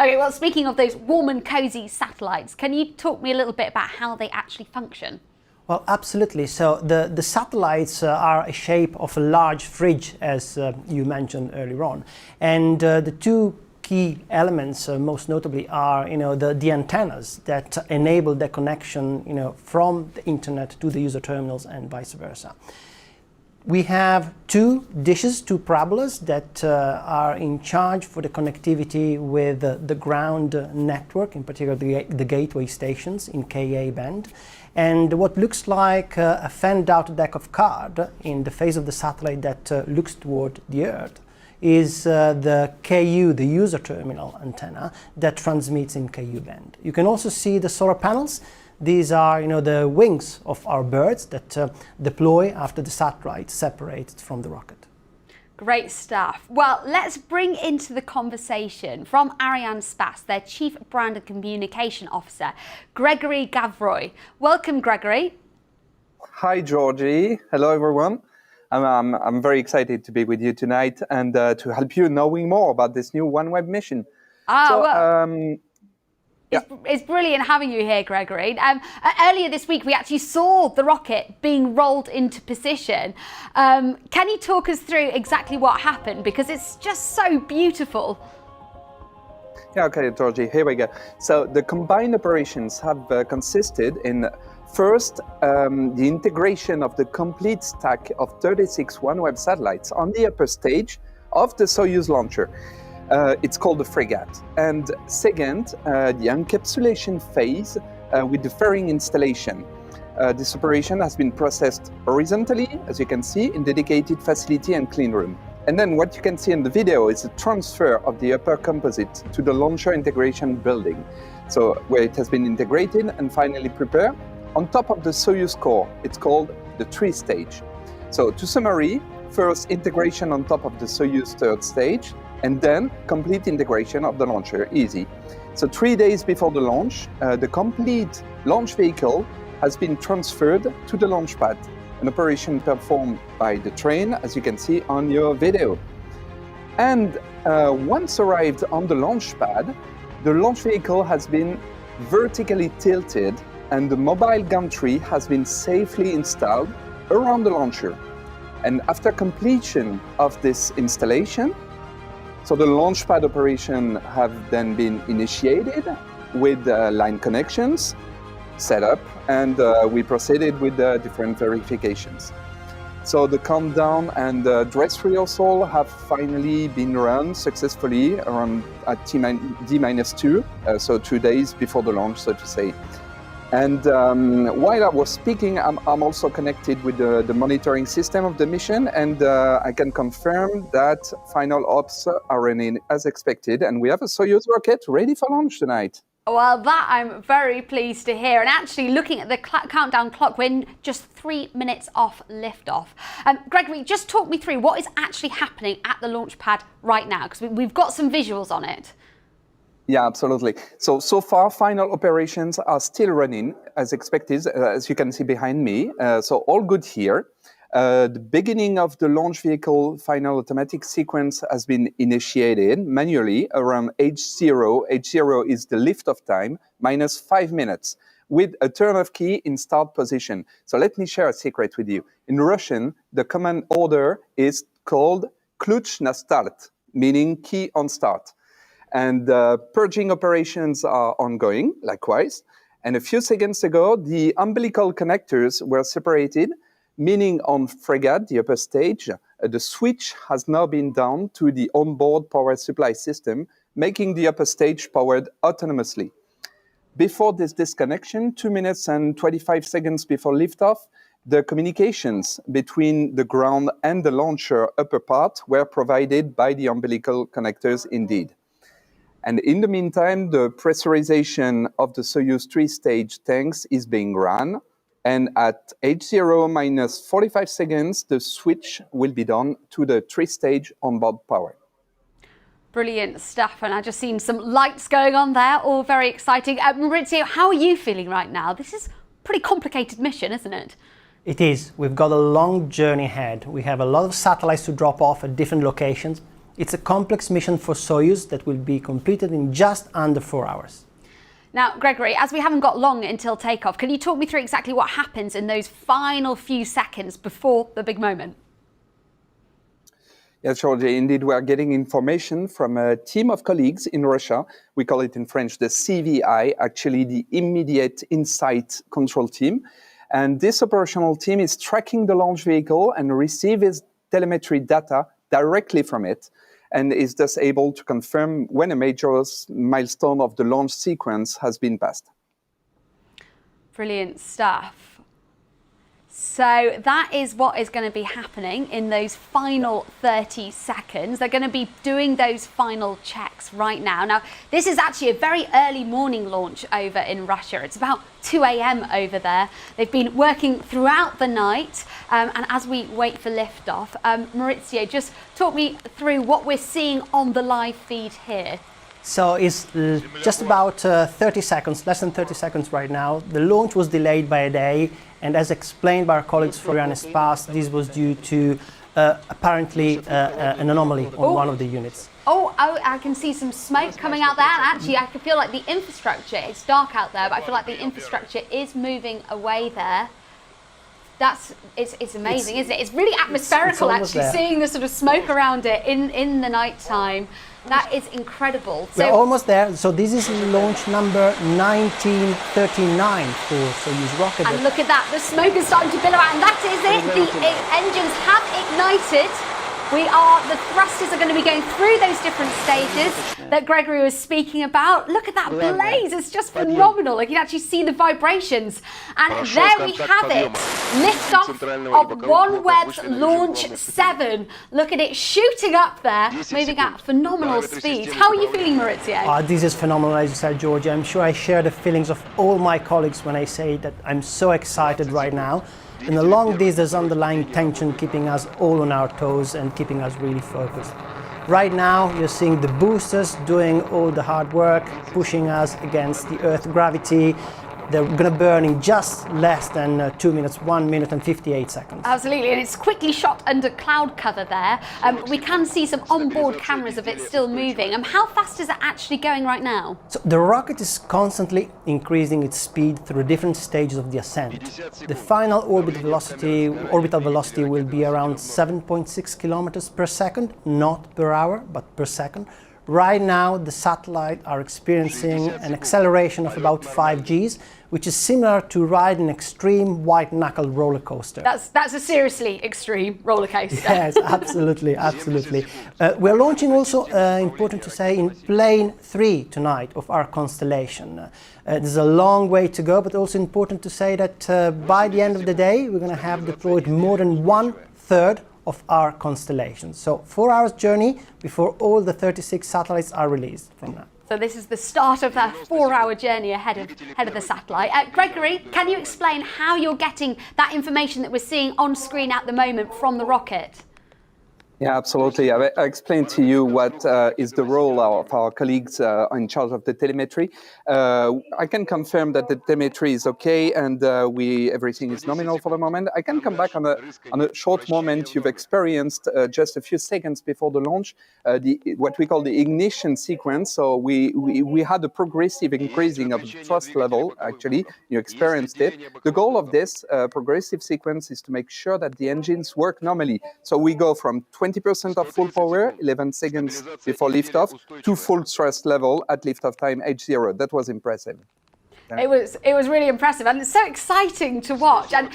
Okay, well, speaking of those warm and cozy satellites, can you talk me a little bit about how they actually function? Well, absolutely. So the satellites are a shape of a large fridge, as you mentioned earlier on. And the two key elements, most notably, are the antennas that enable the connection from the internet to the user terminals and vice versa. We have two dishes, two parabolas that are in charge for the connectivity with the ground network, in particular the gateway stations in Ka band. And what looks like a fanned out deck of cards in the face of the satellite that looks toward the Earth is the Ku, the user terminal antenna that transmits in Ku band. You can also see the solar panels. These are the wings of our birds that deploy after the satellite separates from the rocket. Great stuff. Well, let's bring into the conversation from Arianespace, their Chief Brand and Communication Officer, Gregory Gavroy. Welcome, Gregory. Hi, Georgie. Hello, everyone. I'm very excited to be with you tonight and to help you knowing more about this new OneWeb mission. It's brilliant having you here, Gregory. Earlier this week, we actually saw the rocket being rolled into position. Can you talk us through exactly what happened? Because it's just so beautiful. Yeah, okay, Georgie, here we go. So the combined operations have consisted in, first, the integration of the complete stack of 36 OneWeb satellites on the upper stage of the Soyuz launcher. It's called the Fregat. And second, the encapsulation phase with the fairing installation. This operation has been processed horizontally, as you can see, in dedicated facility and clean room. And then what you can see in the video is the transfer of the upper composite to the launcher integration building. So where it has been integrated and finally prepared on top of the Soyuz core. It's called the 3 stage. So to summary, first integration on top of the Soyuz 3rd stage, and then complete integration of the launcher, easy. So 3 days before the launch, the complete launch vehicle has been transferred to the launch pad, an operation performed by the train, as you can see on your video. And once arrived on the launch pad, the launch vehicle has been vertically tilted and the mobile gantry has been safely installed around the launcher. And after completion of this installation, so the launch pad operation have then been initiated with line connections set up, and we proceeded with the different verifications. So the countdown and dress rehearsal have finally been run successfully around at D-2, so 2 days before the launch, so to say. And while I was speaking, I'm also connected with the monitoring system of the mission, and I can confirm that final ops are running as expected, and we have a Soyuz rocket ready for launch tonight. Well, that I'm very pleased to hear. And actually, looking at the countdown clock, we're just 3 minutes off liftoff. Gregory, just talk me through what is actually happening at the launch pad right now, because we've got some visuals on it. Yeah, absolutely. So far, final operations are still running as expected, as you can see behind me. So all good here. The beginning of the launch vehicle final automatic sequence has been initiated manually around H0. H0 is the liftoff time, minus 5 minutes, with a turn-off key in start position. So let me share a secret with you. In Russian, the command order is called "Kluch na start," meaning key on start. And purging operations are ongoing, likewise. And a few seconds ago, the umbilical connectors were separated, meaning on Fregat, the upper stage, the switch has now been down to the onboard power supply system, making the upper stage powered autonomously. Before this disconnection, 2 minutes and 25 seconds before liftoff, the communications between the ground and the launcher upper part were provided by the umbilical connectors indeed. And in the meantime, the pressurization of the Soyuz 3-stage tanks is being run. And at H0 minus 45 seconds, the switch will be done to the 3-stage onboard power. Brilliant stuff, and I've just seen some lights going on there, all very exciting. Maurizio, how are you feeling right now? This is a pretty complicated mission, isn't it? It is. We've got a long journey ahead. We have a lot of satellites to drop off at different locations. It's a complex mission for Soyuz that will be completed in just under 4 hours. Now, Gregory, as we haven't got long until takeoff, can you talk me through exactly what happens in those final few seconds before the big moment? Yes, Georgie, indeed, we are getting information from a team of colleagues in Russia. We call it in French the CVI, actually the Immediate Insight Control Team. And this operational team is tracking the launch vehicle and receives telemetry data directly from it, and is thus able to confirm when a major milestone of the launch sequence has been passed. Brilliant stuff. So that is what is going to be happening in those final 30 seconds. They're going to be doing those final checks right now. Now, this is actually a very early morning launch over in Russia. It's about 2 a.m. over there. They've been working throughout the night. And as we wait for liftoff, Maurizio, just talk me through what we're seeing on the live feed here. So it's just about 30 seconds, less than 30 seconds right now. The launch was delayed by a day, and as explained by our colleagues from Arianespace, this was due to apparently an anomaly on one of the units. Oh, I can see some smoke coming out there. And actually, I can feel like the infrastructure, it's dark out there, but I feel like the infrastructure is moving away there. It's amazing, isn't it? It's really atmospherical, actually, seeing the sort of smoke around it in the night time. That is incredible. We're almost there. So this is launch number 1939 for Soyuz rocket. And look at that, the smoke is starting to billow out, and that is it. The engines have ignited. The thrusters are going to be going through those different stages that Gregory was speaking about. Look at that blaze, it's just phenomenal. You can actually see the vibrations. And there we have it, liftoff of OneWeb's Launch 7. Look at it shooting up there, moving at phenomenal speeds. How are you feeling, Maurizio? This is phenomenal, as you said, Georgia. I'm sure I share the feelings of all my colleagues when I say that I'm so excited right now. And along this, there's underlying tension keeping us all on our toes and keeping us really focused. Right now, you're seeing the boosters doing all the hard work, pushing us against the Earth gravity. They're going to burn in just less than 2 minutes, 1 minute and 58 seconds. Absolutely, and it's quickly shot under cloud cover there. We can see some onboard cameras of it still moving. How fast is it actually going right now? So the rocket is constantly increasing its speed through different stages of the ascent. The final orbital velocity will be around 7.6 kilometers per second, not per hour, but per second. Right now, the satellites are experiencing an acceleration of about 5 Gs, which is similar to ride an extreme white-knuckle roller coaster. That's a seriously extreme roller coaster. Yes, absolutely, absolutely. We're launching also, important to say, in plane 3 tonight of our Constellation. There's a long way to go, but also important to say that by the end of the day, we're going to have deployed more than 1/3 of our Constellation. So 4 hours journey before all the 36 satellites are released from that. So this is the start of that 4-hour journey ahead of the satellite. Gregory, can you explain how you're getting that information that we're seeing on screen at the moment from the rocket? Yeah, absolutely. I explained to you what is the role of our colleagues in charge of the telemetry. I can confirm that the telemetry is okay and everything is nominal for the moment. I can come back on a short moment. You've experienced just a few seconds before the launch what we call the ignition sequence. So we had a progressive increasing of the thrust level. Actually, you experienced it. The goal of this progressive sequence is to make sure that the engines work normally. So we go from 20% of full power, 11 seconds before liftoff, to full thrust level at liftoff time H0. That was impressive. It was really impressive, and it's so exciting to watch, and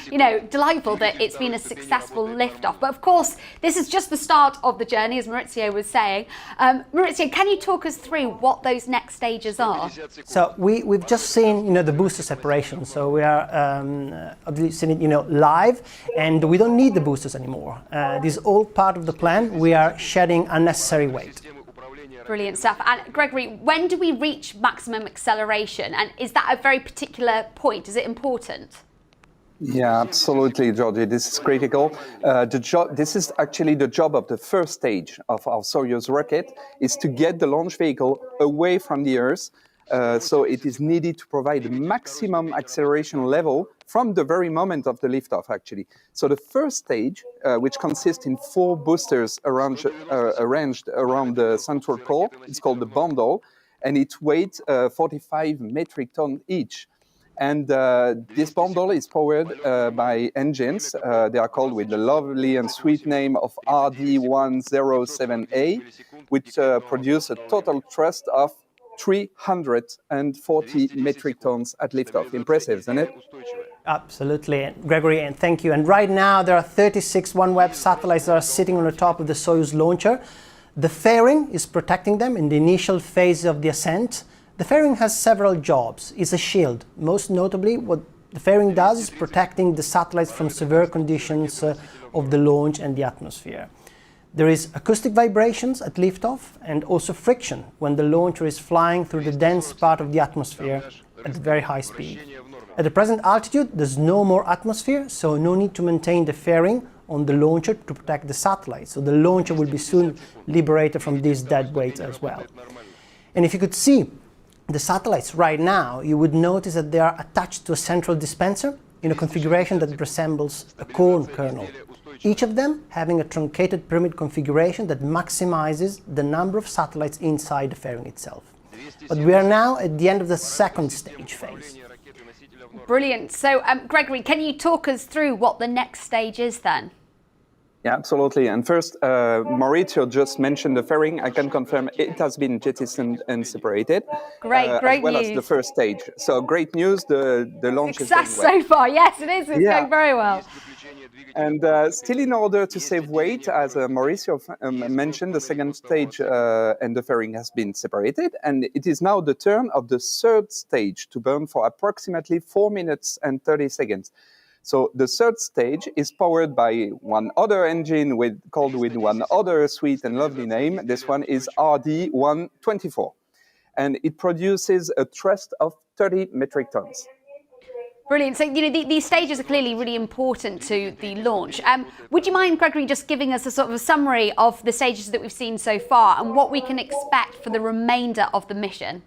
delightful that it's been a successful liftoff. But of course, this is just the start of the journey, as Maurizio was saying. Maurizio, can you talk us through what those next stages are? So we've just seen the booster separation. So we are seeing it live, and we don't need the boosters anymore. This is all part of the plan. We are shedding unnecessary weight. Brilliant stuff. And Gregory, when do we reach maximum acceleration? And is that a very particular point? Is it important? Yeah, absolutely, Georgie. This is critical. This is actually the job of the first stage of our Soyuz rocket, is to get the launch vehicle away from the Earth. So it is needed to provide the maximum acceleration level from the very moment of the liftoff, actually. So the first stage, which consists in 4 boosters arranged around the central core, it's called the bundle, and it weighs 45 metric tons each. And this bundle is powered by engines. They are called with the lovely and sweet name of RD107A, which produce a total thrust of 340 metric tons at liftoff. Impressive, isn't it? Absolutely, Gregory, and thank you. And right now there are 36 OneWeb satellites that are sitting on the top of the Soyuz launcher. The fairing is protecting them in the initial phase of the ascent. The fairing has several jobs. It's a shield. Most notably, what the fairing does is protecting the satellites from severe conditions of the launch and the atmosphere. There is acoustic vibrations at liftoff and also friction when the launcher is flying through the dense part of the atmosphere at very high speed. At the present altitude, there's no more atmosphere, so no need to maintain the fairing on the launcher to protect the satellite. So the launcher will be soon liberated from these dead weights as well. And if you could see the satellites right now, you would notice that they are attached to a central dispenser in a configuration that resembles a corn kernel. Each of them having a truncated pyramid configuration that maximizes the number of satellites inside the fairing itself. But we are now at the end of the second stage phase. Brilliant. So, Gregory, can you talk us through what the next stage is then? Yeah, absolutely. And first, Maurizio just mentioned the fairing. I can confirm it has been jettisoned and separated. Great as well news. as the first stage. So great news, the launch Success is going well. so far. Yes, it is. It's going very well. And still in order to save weight, as Maurizio mentioned, the second stage and the fairing has been separated. And it is now the turn of the third stage to burn for approximately 4 minutes and 30 seconds. So the third stage is powered by one other engine called with one other sweet and lovely name. This one is RD124. And it produces a thrust of 30 metric tons. Brilliant. So, these stages are clearly really important to the launch. Would you mind, Gregory, just giving us a sort of a summary of the stages that we've seen so far and what we can expect for the remainder of the mission?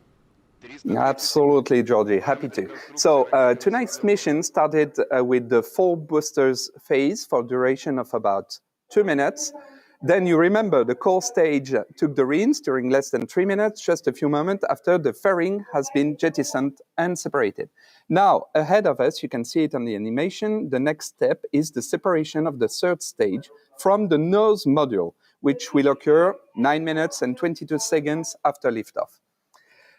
Absolutely, Georgie. Happy to. So tonight's mission started with the 4 boosters phase for a duration of about 2 minutes. Then you remember the core stage took the reins during less than 3 minutes, just a few moments after the fairing has been jettisoned and separated. Now, ahead of us, you can see it on the animation, the next step is the separation of the third stage from the nose module, which will occur 9 minutes and 22 seconds after liftoff.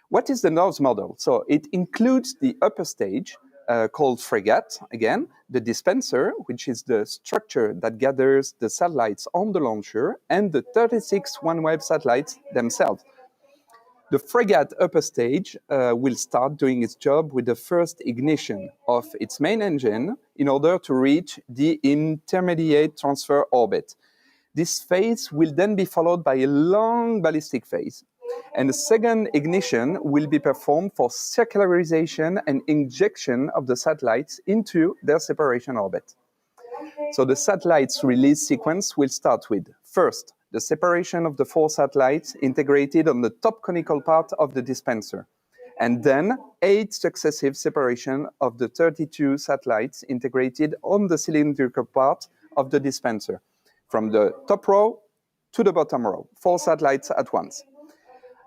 What is the nose model? So it includes the upper stage, called Fregat, again, the dispenser, which is the structure that gathers the satellites on the launcher, and the 36 OneWeb satellites themselves. The Fregat upper stage will start doing its job with the first ignition of its main engine in order to reach the intermediate transfer orbit. This phase will then be followed by a long ballistic phase. And the second ignition will be performed for circularization and injection of the satellites into their separation orbit. So the satellites release sequence will start with, first, the separation of the 4 satellites integrated on the top conical part of the dispenser, and then 8 successive separation of the 32 satellites integrated on the cylindrical part of the dispenser, from the top row to the bottom row, 4 satellites at once.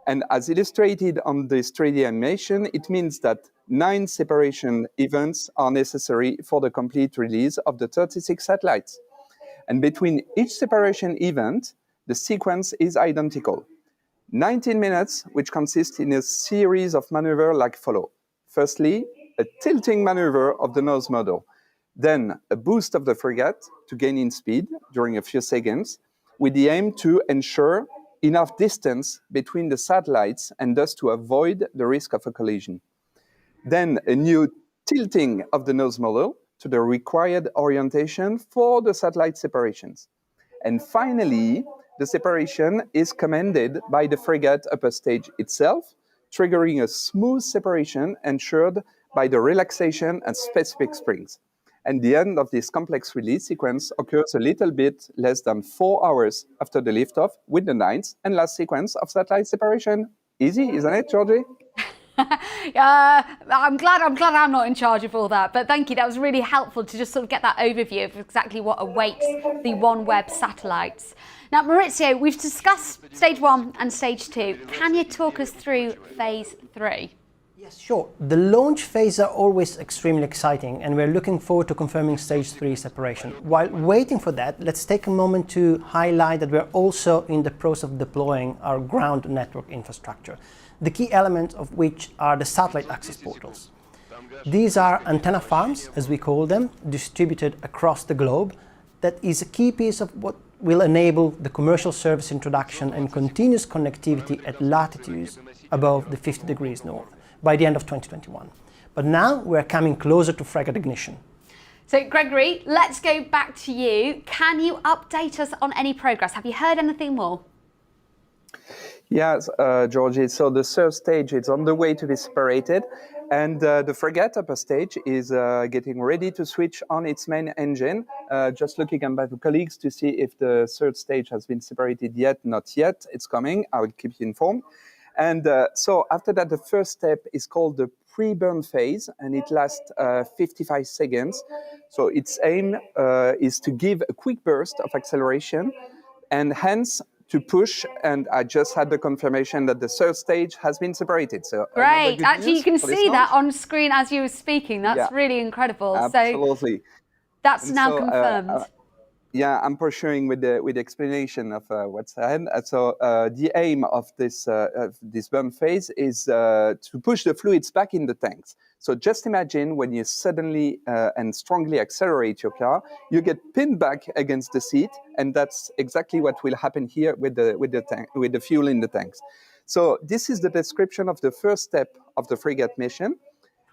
And as illustrated on this 3D animation, it means that 9 separation events are necessary for the complete release of the 36 satellites. And between each separation event, the sequence is identical. 19 minutes, which consists in a series of maneuvers like follow. Firstly, a tilting maneuver of the nose module, then a boost of the Fregat to gain in speed during a few seconds, with the aim to ensure enough distance between the satellites and thus to avoid the risk of a collision. Then a new tilting of the nose module to the required orientation for the satellite separations. And finally, the separation is commanded by the Fregat upper stage itself, triggering a smooth separation ensured by the relaxation and specific springs. And the end of this complex release sequence occurs a little bit less than 4 hours after the liftoff with the ninth and last sequence of satellite separation. Easy, isn't it, Georgie? I'm glad I'm not in charge of all that, but thank you. That was really helpful to just sort of get that overview of exactly what awaits the OneWeb satellites. Now, Maurizio, we've discussed stage 1 and stage 2. Can you talk us through phase 3? Yes, sure. The launch phase are always extremely exciting, and we're looking forward to confirming stage 3 separation. While waiting for that, let's take a moment to highlight that we're also in the process of deploying our ground network infrastructure, the key elements of which are the satellite access portals. These are antenna farms, as we call them, distributed across the globe. That is a key piece of what will enable the commercial service introduction and continuous connectivity at latitudes above the 50 degrees north by the end of 2021. But now we're coming closer to Fregat ignition. So Gregory, let's go back to you. Can you update us on any progress? Have you heard anything more? Yes, Georgie. So the third stage is on the way to be separated, and the Fregat upper stage is getting ready to switch on its main engine. Just looking at my colleagues to see if the third stage has been separated yet. Not yet. It's coming. I will keep you informed. And so after that, the first step is called the pre-burn phase, and it lasts 55 seconds. So its aim is to give a quick burst of acceleration, and hence to push, and I just had the confirmation that the third stage has been separated. So great. Actually, you can see that on screen as you were speaking. That's really incredible. Absolutely. So that's now confirmed. Yeah, I'm pursuing with the explanation of what's ahead. So the aim of this burn phase is to push the fluids back in the tanks. So just imagine when you suddenly and strongly accelerate your car, you get pinned back against the seat, and that's exactly what will happen here with the fuel in the tanks. So this is the description of the first step of the Fregat mission.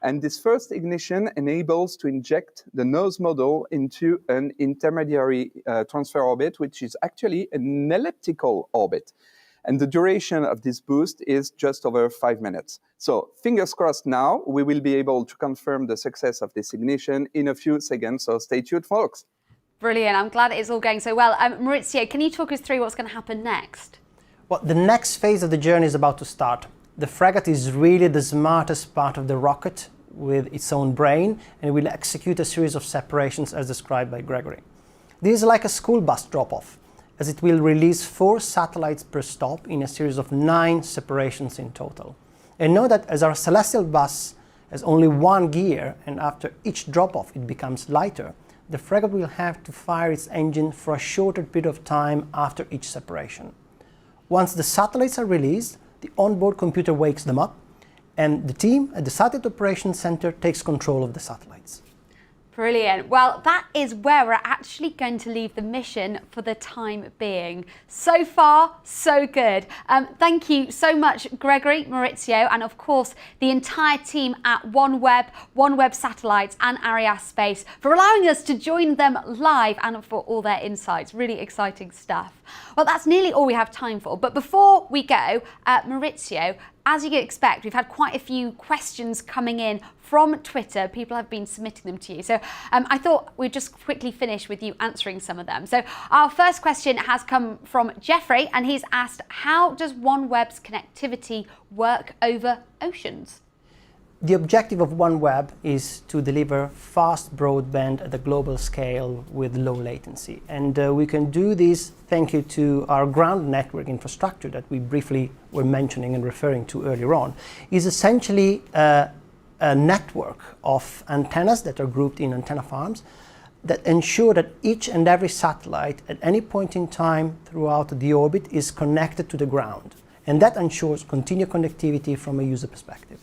And this first ignition enables to inject the nose module into an intermediary transfer orbit, which is actually an elliptical orbit. And the duration of this boost is just over 5 minutes. So fingers crossed now, we will be able to confirm the success of this ignition in a few seconds. So stay tuned, folks. Brilliant. I'm glad it's all going so well. Maurizio, can you talk us through what's going to happen next? Well, the next phase of the journey is about to start. The Fregat is really the smartest part of the rocket with its own brain, and will execute a series of separations as described by Gregory. This is like a school bus drop-off, as it will release 4 satellites per stop in a series of 9 separations in total. And know that as our celestial bus has only 1 gear, and after each drop-off it becomes lighter, the Fregat will have to fire its engine for a shorter period of time after each separation. Once the satellites are released, the onboard computer wakes them up, and the team at the Satellite Operations Center takes control of the satellites. Brilliant. Well, that is where we're actually going to leave the mission for the time being. So far, so good. Thank you so much, Gregory, Maurizio, and of course, the entire team at OneWeb, OneWeb Satellites and Arianespace for allowing us to join them live and for all their insights. Really exciting stuff. Well, that's nearly all we have time for. But before we go, Maurizio, as you can expect, we've had quite a few questions coming in from Twitter. People have been submitting them to you. So I thought we'd just quickly finish with you answering some of them. So our first question has come from Jeffrey, and he's asked, how does OneWeb's connectivity work over oceans? The objective of OneWeb is to deliver fast broadband at a global scale with low latency. And we can do this thanks to our ground network infrastructure that we briefly were mentioning and referring to earlier on. Is essentially a network of antennas that are grouped in antenna farms that ensure that each and every satellite at any point in time throughout the orbit is connected to the ground. And that ensures continued connectivity from a user perspective.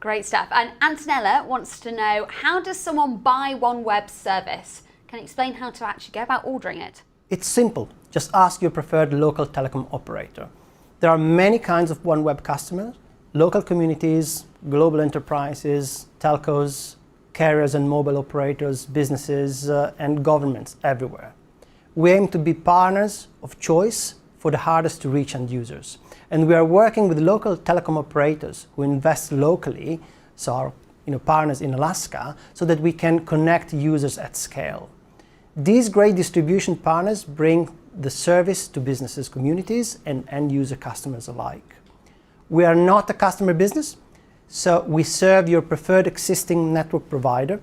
Great stuff. And Antonella wants to know, how does someone buy OneWeb's service? Can you explain how to actually go about ordering it? It's simple. Just ask your preferred local telecom operator. There are many kinds of OneWeb customers: local communities, global enterprises, telcos, carriers and mobile operators, businesses, and governments everywhere. We aim to be partners of choice for the hardest to reach end users. And we are working with local telecom operators who invest locally, so our partners in Alaska, so that we can connect users at scale. These great distribution partners bring the service to businesses, communities, and end user customers alike. We are not a customer business, so we serve your preferred existing network provider.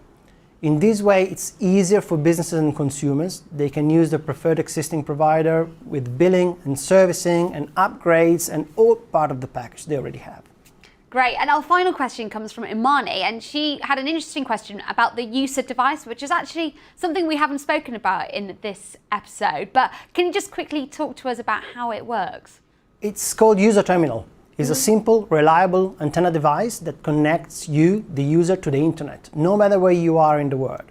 In this way, it's easier for businesses and consumers. They can use their preferred existing provider with billing and servicing and upgrades and all part of the package they already have. Great, and our final question comes from Imani, and she had an interesting question about the user device, which is actually something we haven't spoken about in this episode. But can you just quickly talk to us about how it works? It's called User Terminal. It's a simple, reliable antenna device that connects you, the user, to the internet, no matter where you are in the world.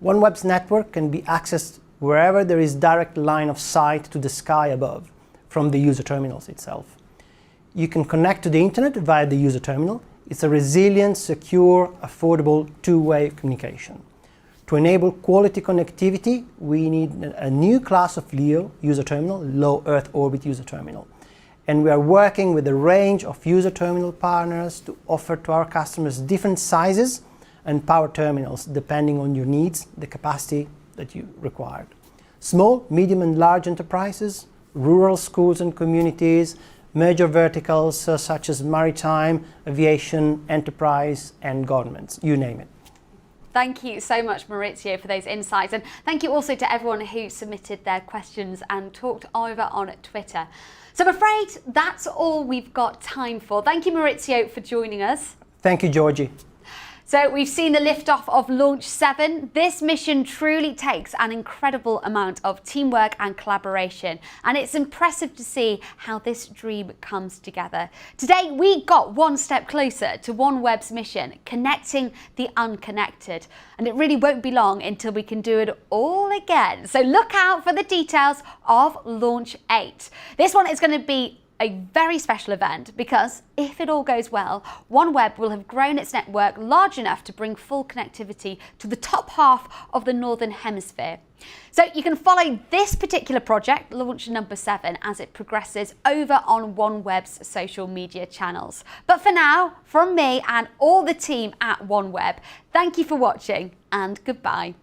OneWeb's network can be accessed wherever there is direct line of sight to the sky above from the user terminals itself. You can connect to the internet via the user terminal. It's a resilient, secure, affordable, two-way communication. To enable quality connectivity, we need a new class of LEO user terminal, low Earth orbit user terminal. And we are working with a range of user terminal partners to offer to our customers different sizes and power terminals depending on your needs, the capacity that you require. Small, medium and large enterprises, rural schools and communities, major verticals such as maritime, aviation, enterprise and governments, you name it. Thank you so much, Maurizio, for those insights, and thank you also to everyone who submitted their questions and talked over on Twitter. So I'm afraid that's all we've got time for. Thank you, Maurizio, for joining us. Thank you, Georgie. So we've seen the liftoff of Launch 7. This mission truly takes an incredible amount of teamwork and collaboration, and it's impressive to see how this dream comes together. Today we got one step closer to OneWeb's mission, connecting the unconnected, and it really won't be long until we can do it all again. So look out for the details of Launch 8. This one is going to be a very special event because if it all goes well, OneWeb will have grown its network large enough to bring full connectivity to the top half of the Northern Hemisphere. So you can follow this particular project, Launch number 7, as it progresses over on OneWeb's social media channels. But for now, from me and all the team at OneWeb, thank you for watching and goodbye.